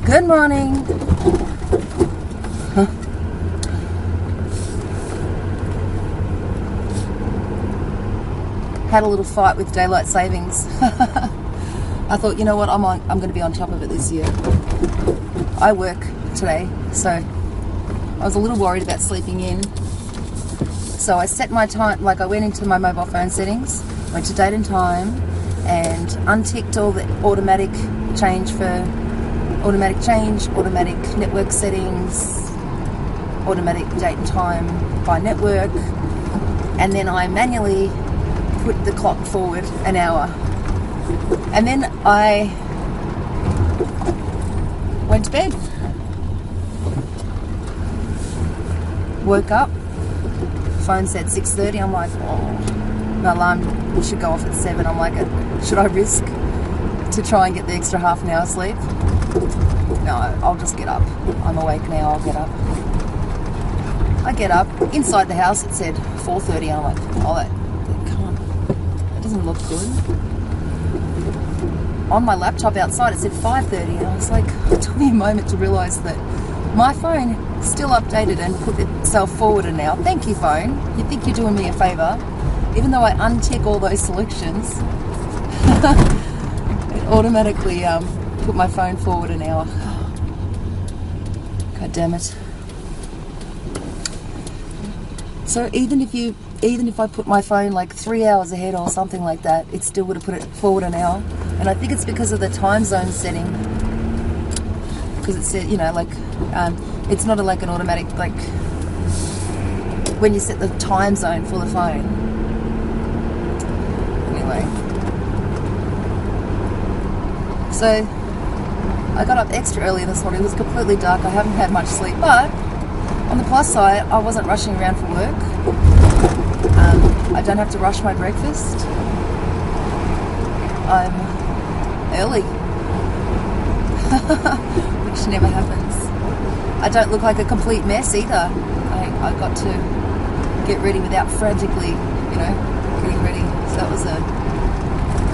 Good morning. Huh. Had a little fight with daylight savings. I thought, you know what, I'm going to be on top of it this year. I work today, so I was a little worried about sleeping in. So I set my time, like I went into my mobile phone settings, went to date and time, and unticked all the automatic change, automatic network settings, automatic date and time by network, and then I manually put the clock forward an hour. And then I went to bed. Woke up, phone said 6:30. I'm like, oh, my alarm should go off at 7. I'm like, should I risk to try and get the extra half an hour sleep? No, I'll just get up. I'm awake now, I'll get up. I get up. Inside the house it said 4:30. I'm like, oh, that doesn't look good. On my laptop outside it said 5:30, and I was like, it took me a moment to realise that my phone still updated and put itself forward an hour. Thank you, phone. You think you're doing me a favour. Even though I untick all those selections, it automatically put my phone forward an hour. God damn it. So even if I put my phone like 3 hours ahead or something like that, it still would have put it forward an hour. And I think it's because of the time zone setting. Because it said, you know, like, it's not like an automatic, like, when you set the time zone for the phone. Anyway. So, I got up extra early this morning. It was completely dark. I haven't had much sleep. But, on the plus side, I wasn't rushing around for work. I don't have to rush my breakfast. I'm early. Which never happens. I don't look like a complete mess either. I got to get ready without frantically, you know, getting ready. So that was a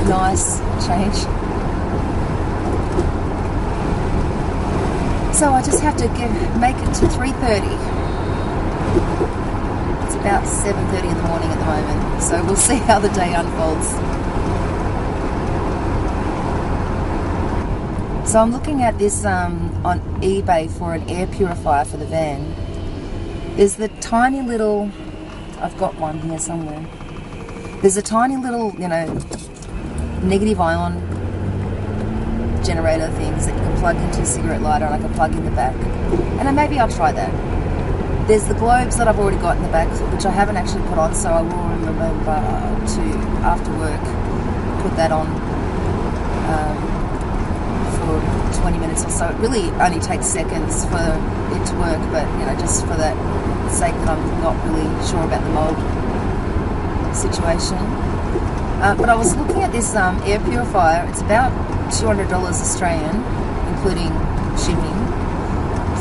nice change. So I just have to make it to 3:30. It's about 7:30 in the morning at the moment. So we'll see how the day unfolds. So I'm looking at this on eBay for an air purifier for the van. There's the tiny little, I've got one here somewhere. There's a tiny little, you know, negative ion generator things that you can plug into a cigarette lighter, and I can plug in the back. And then maybe I'll try that. There's the globes that I've already got in the back, which I haven't actually put on, so I will remember to, after work, put that on. For 20 minutes or so. It really only takes seconds for it to work, but you know, just for that sake that I'm not really sure about the mold situation. But I was looking at this air purifier. It's about $200 Australian, including shipping.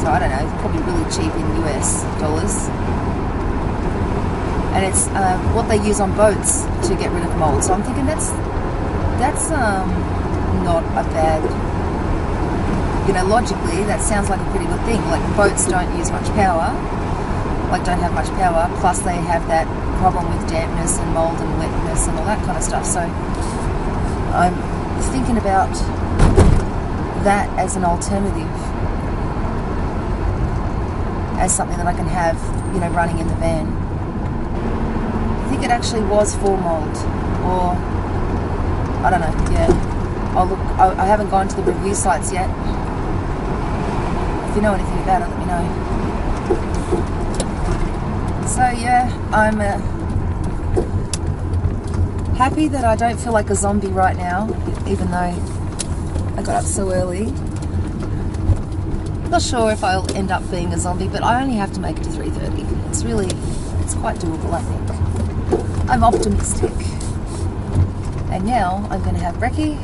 So I don't know, it's probably really cheap in US dollars. And it's what they use on boats to get rid of mold. So I'm thinking that's not a bad. You know, logically, that sounds like a pretty good thing. Like, boats don't use much power, don't have much power, plus they have that problem with dampness and mold and wetness and all that kind of stuff. So I'm thinking about that as an alternative, as something that I can have, you know, running in the van. I think it actually was for mold, or I don't know, yeah. I'll look. I haven't gone to the review sites yet. If you know anything about it, let me know. So yeah, I'm happy that I don't feel like a zombie right now, even though I got up so early. Not sure if I'll end up being a zombie, but I only have to make it to 3:30. It's quite doable, I think. I'm optimistic. And now I'm going to have brekkie.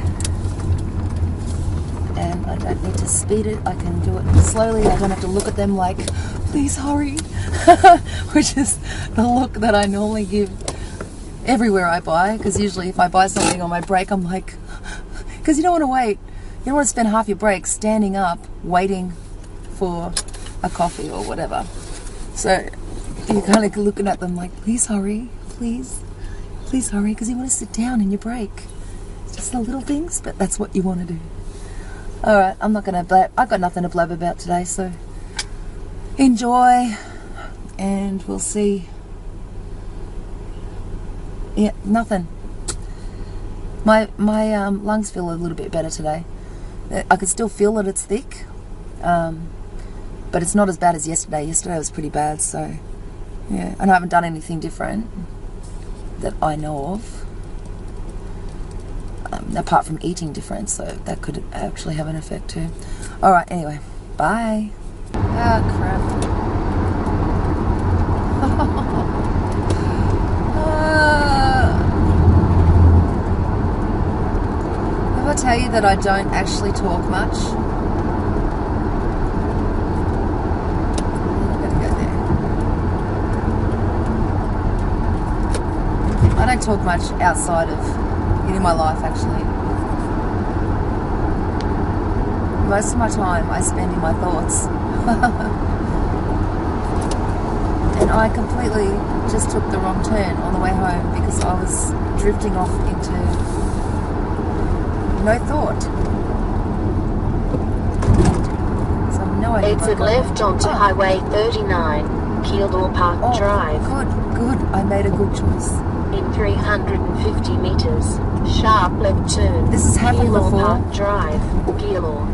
And I don't need to speed it. I can do it slowly. I don't have to look at them like, please hurry. Which is the look that I normally give everywhere I buy. Because usually if I buy something on my break, I'm like, because you don't want to wait. don't want to spend half your break standing up waiting for a coffee or whatever. So you're kind of looking at them like, please hurry, please hurry, because you want to sit down in your break. It's just the little things, but that's what you want to do. All right, I'm not going to blab. I've got nothing to blab about today, so enjoy, and we'll see. Yeah, nothing. My lungs feel a little bit better today. I could still feel that it's thick, but it's not as bad as yesterday. Yesterday was pretty bad, so yeah. And I haven't done anything different that I know of, apart from eating different, so that could actually have an effect too. All right, anyway, bye. Ah, crap. If I tell you that I don't actually talk much, I'm gonna go there. I don't talk much outside of in my life, actually. Most of my time I spend in my thoughts. And I completely just took the wrong turn on the way home because I was drifting off into no thought. So I have no idea. Exit left onto Highway 39, Keeldor Park Drive. Good. I made a good choice. In 350 meters, sharp left turn. This has happened Keeldor before. Park Drive, Keeldor.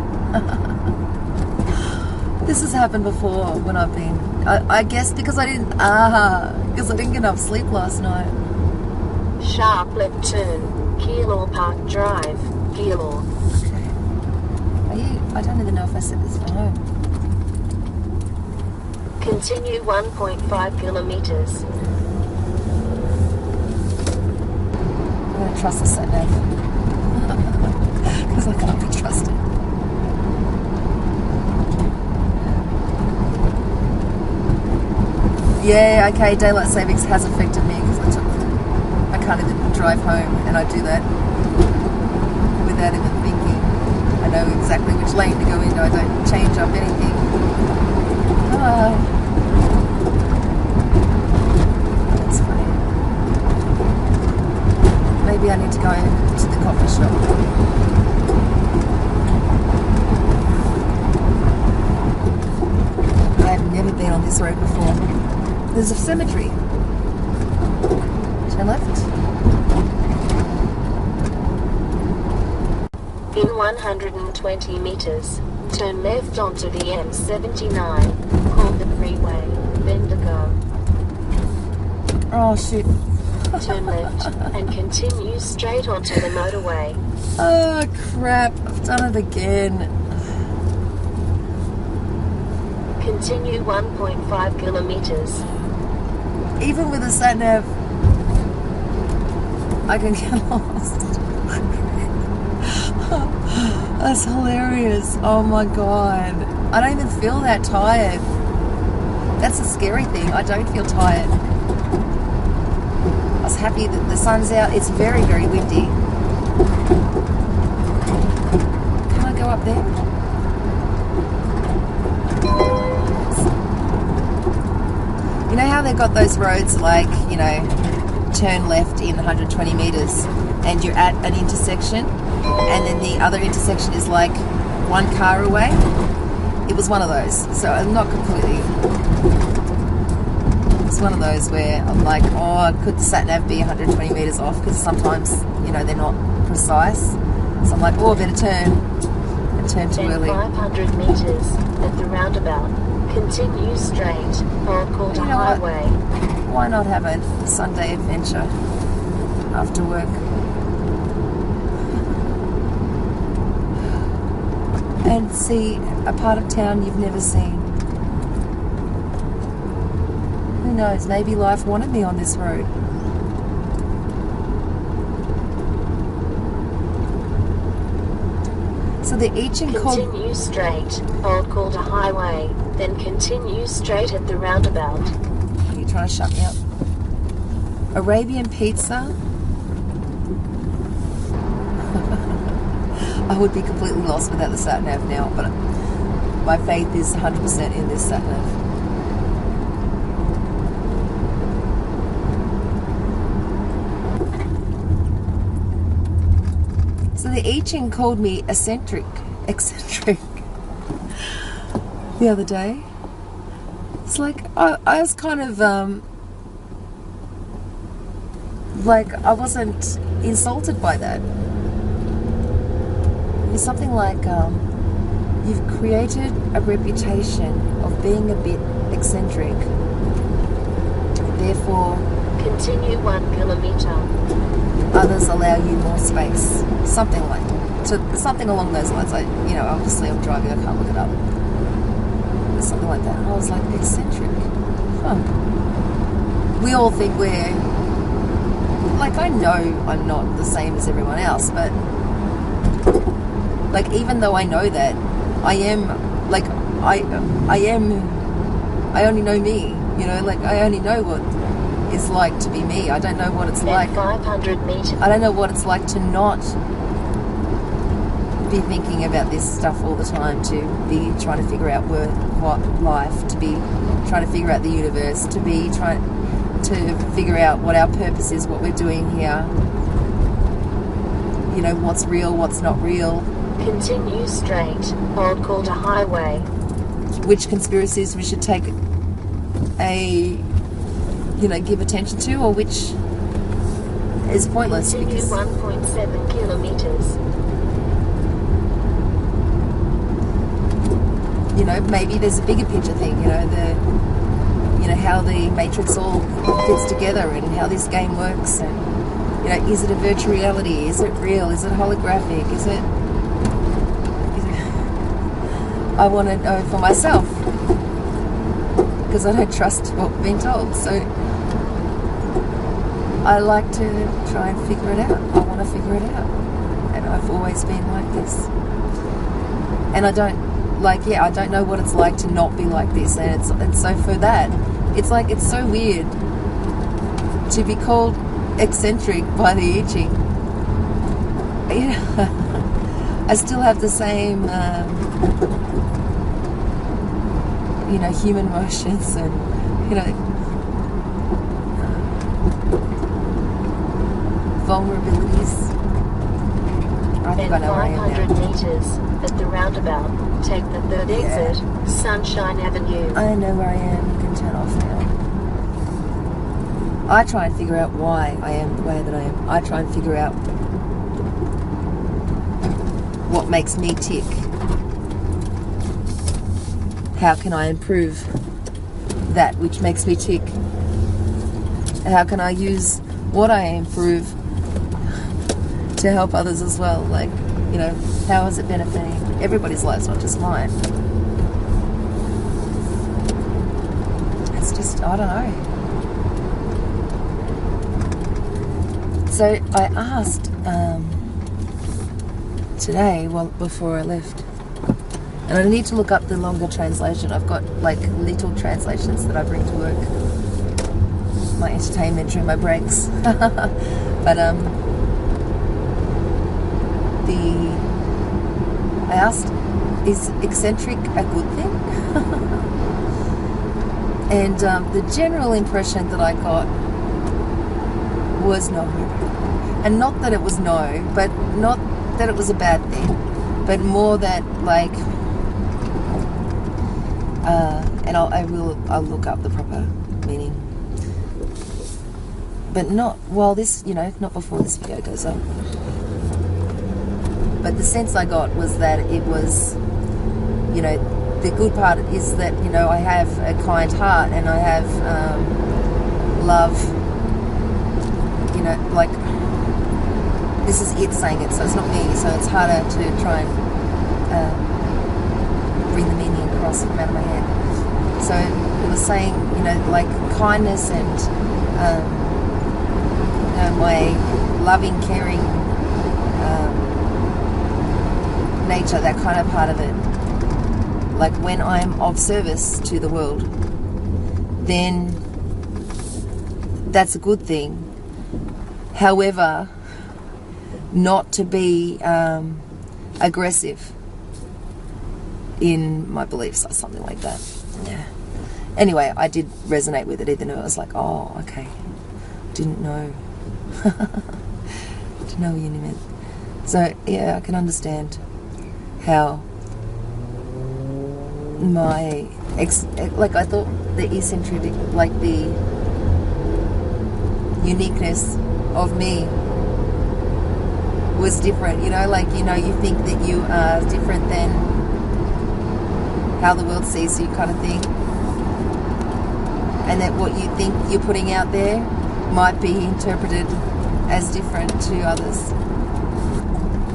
This has happened before when I've been. I guess because I didn't get enough sleep last night. Sharp left turn, Keeldor Park Drive, Keeldor. Okay. I don't even know if I said this for home. Continue 1.5 kilometers. I'm going to trust the sat nav because I can't be trusted. Yeah, okay, daylight savings has affected me because I can't even drive home, and I do that without even thinking. I know exactly which lane to go in, I don't change up anything. That's funny. Maybe I need to go to the coffee shop. I've never been on this road before. There's a cemetery. Turn left. In 120 meters, turn left onto the M79, called the freeway, then to go. Oh shoot. Turn left and continue straight onto the motorway. Oh crap, I've done it again. Continue 1.5 kilometers. Even with a sat nav, I can get lost. That's hilarious. Oh my god. I don't even feel that tired. That's the scary thing. I don't feel tired. I was happy that the sun's out. It's very, very windy. Can I go up there? You know how they've got those roads like, you know, turn left in 120 meters and you're at an intersection and then the other intersection is like one car away? It was one of those. So I'm not completely... It's one of those where I'm like, oh, could the sat-nav be 120 meters off? Because sometimes, you know, they're not precise. So I'm like, oh, I better turn. I turned too early. 500 meters at the roundabout. Continue straight, or called a highway. Why not have a Sunday adventure after work? And see a part of town you've never seen. Who knows, maybe life wanted me on this road. So they're each in Continue straight, or called a highway, then continue straight at the roundabout. Are you trying to shut me up? Arabian pizza? I would be completely lost without the sat nav now, but my faith is 100% in this sat nav. So the I Ching called me eccentric the other day. It's like I was kind of like I wasn't insulted by that. It's something like you've created a reputation of being a bit eccentric. Therefore, continue 1 kilometer. Others allow you more space. Something along those lines. Obviously I'm driving, I can't look it up. Something like that. And I was like, eccentric. Huh. We all think we're like, I know I'm not the same as everyone else, but like, even though I know that, I am like, I only know me, like I only know what it's like to be me. I don't know what it's like. 500 meters. I don't know what it's like to not be thinking about this stuff all the time, to be trying to figure out what life, to be trying to figure out the universe, to be trying to figure out what our purpose is, what we're doing here. What's real, what's not real. Continue straight. Hold call to highway. Which conspiracies we should take give attention to, or which is pointless. Continue because 1.7 kilometers. Maybe there's a bigger picture thing, how the matrix all fits together and how this game works, and is it a virtual reality, is it real, is it holographic, is it I want to know for myself, because I don't trust what we've been told. So I like to try and figure it out. I want to figure it out, and I've always been like this, and I don't know what it's like to not be like this. And so for that, it's like, it's so weird to be called eccentric by the I Ching. I still have the same human emotions and vulnerabilities. I think I know where I am 500 now. meters at the roundabout. Take the third exit, Sunshine Avenue. I know where I am. You can turn off now. I try and figure out why I am the way that I am. I try and figure out what makes me tick. How can I improve that which makes me tick? How can I use what I improve to help others as well? Like, how is it benefiting everybody's lives, not just mine? It's just, I don't know. So I asked today, before I left, and I need to look up the longer translation. I've got like little translations that I bring to work, my entertainment during my breaks. But I asked, is eccentric a good thing? And the general impression that I got was no. And not that it was no, but not that it was a bad thing, but more that like, and I'll look up the proper meaning, but not while this, not before this video goes up. But the sense I got was that it was, the good part is that, I have a kind heart and I have love, like, this is it saying it, so it's not me, so it's harder to try and bring the meaning across from out of my head. So it was saying, like kindness and, my loving, caring nature, that kind of part of it. Like when I'm of service to the world, then that's a good thing. However, not to be aggressive in my beliefs or something like that. Yeah. Anyway, I did resonate with it, even though I was like, oh, okay. Didn't know. Didn't know what you meant. So, yeah, I can understand how my like, I thought the eccentric, like the uniqueness of me was different, you know, like, you know, you think that you are different than how the world sees you, kind of thing, and that what you think you're putting out there might be interpreted as different to others.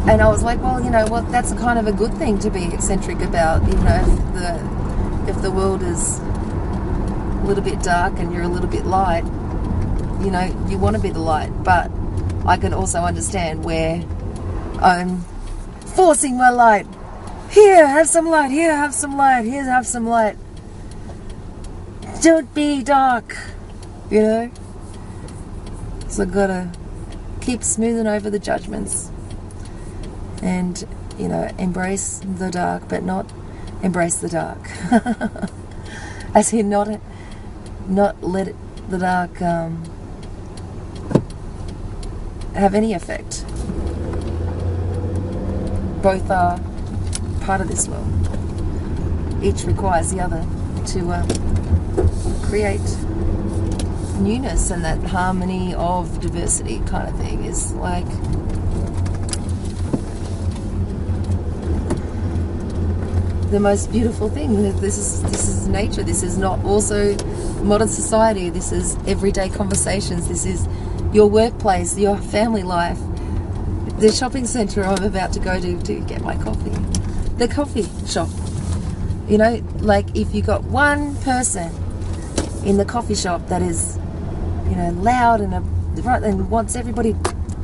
And I was like, well, you know what, that's kind of a good thing to be eccentric about. You know, if the world is a little bit dark and you're a little bit light, you know, you want to be the light. But I can also understand where I'm forcing my light. Here, have some light. Here, have some light. Here, have some light. Don't be dark, you know. So I've got to keep smoothing over the judgments. And, you know, embrace the dark, but not embrace the dark. As in, not let the dark have any effect. Both are part of this world. Each requires the other to create newness, and that harmony of diversity kind of thing is like the most beautiful thing. This is nature. This is not also modern society. This is everyday conversations. This is your workplace, your family life, the shopping centre I'm about to go to get my coffee, the coffee shop. You know, like, if you got one person in the coffee shop that is, you know, loud and wants everybody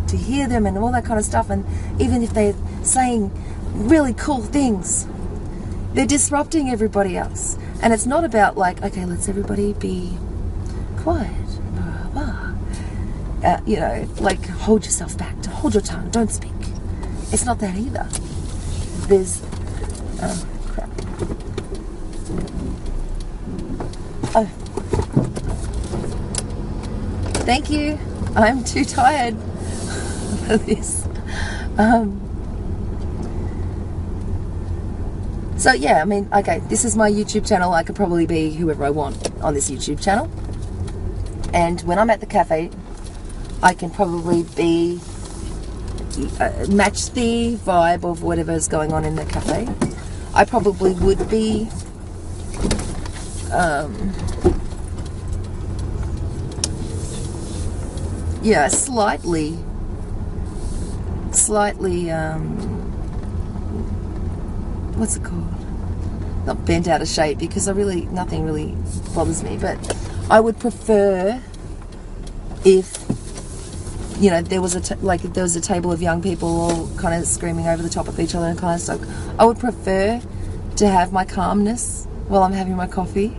to hear them and all that kind of stuff, and even if they're saying really cool things, they're disrupting everybody else. And it's not about like, okay, let's everybody be quiet, blah, blah. You know, like, hold yourself back, hold your tongue, don't speak. It's not that either. There's, oh, crap. Oh. Thank you. I'm too tired for this. So yeah, I mean, okay, this is my YouTube channel. I could probably be whoever I want on this YouTube channel. And when I'm at the cafe, I can probably be, match the vibe of whatever's going on in the cafe. I probably would be, yeah, slightly, what's it called? Not bent out of shape, because nothing really bothers me, but I would prefer if, you know, there was a table of young people all kind of screaming over the top of each other and kind of stuff. I would prefer to have my calmness while I'm having my coffee.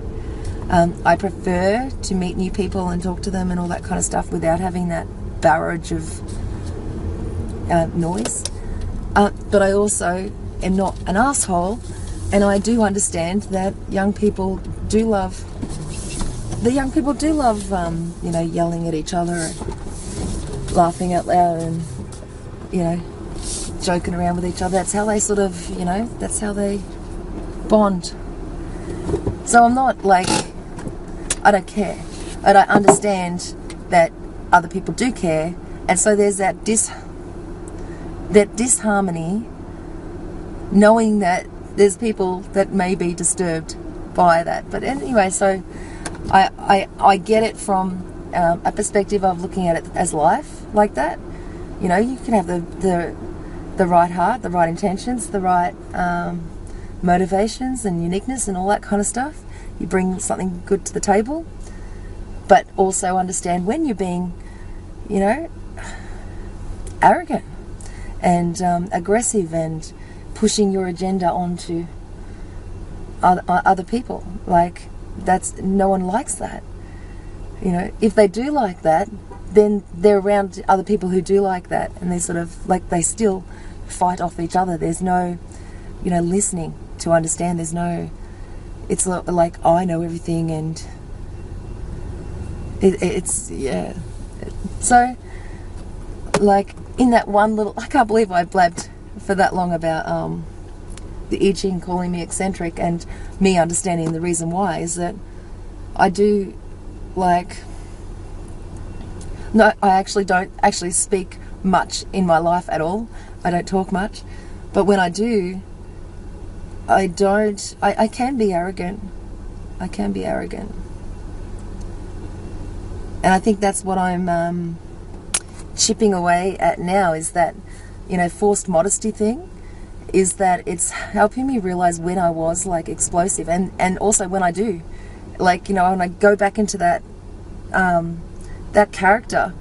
I prefer to meet new people and talk to them and all that kind of stuff without having that barrage of noise. But I also am not an asshole, and I do understand that young people do love, you know, yelling at each other and laughing out loud and, you know, joking around with each other. That's how they sort of, you know, that's how they bond. So I'm not like, I don't care, but I understand that other people do care, and so there's that disharmony, knowing that there's people that may be disturbed by that. But anyway, so I get it from a perspective of looking at it as life like that. You know, you can have the right heart, the right intentions, the right motivations and uniqueness and all that kind of stuff. You bring something good to the table, but also understand when you're being, you know, arrogant and aggressive and pushing your agenda onto other people. Like, no one likes that. You know, if they do like that, then they're around other people who do like that, and they sort of, like, they still fight off each other. There's no, you know, listening to understand. There's no, it's like, oh, I know everything, and it's, yeah. So, like, in that one little, I can't believe I blabbed for that long about the I Ching calling me eccentric, and me understanding the reason why is that I do, like, no, I actually don't actually speak much in my life at all. I don't talk much, but when I do, I can be arrogant. I can be arrogant. And I think that's what I'm chipping away at now, is that, you know, forced modesty thing, is that it's helping me realize when I was like explosive, and also when I do, like, you know, when I go back into that that character,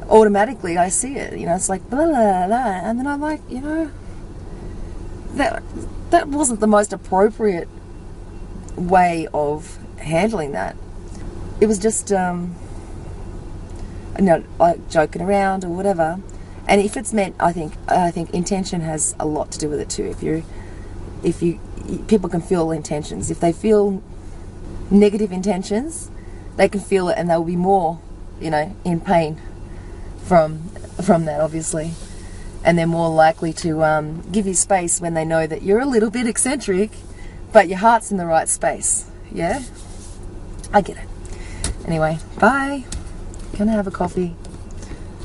automatically I see it, you know, it's like blah blah blah, and then I'm like, you know, that wasn't the most appropriate way of handling that. It was just you know, like joking around or whatever. And if it's meant, I think intention has a lot to do with it too. If you people can feel intentions. If they feel negative intentions, they can feel it, and they'll be more, you know, in pain from that, obviously. And they're more likely to give you space when they know that you're a little bit eccentric, but your heart's in the right space. Yeah? I get it. Anyway, bye. Gonna have a coffee.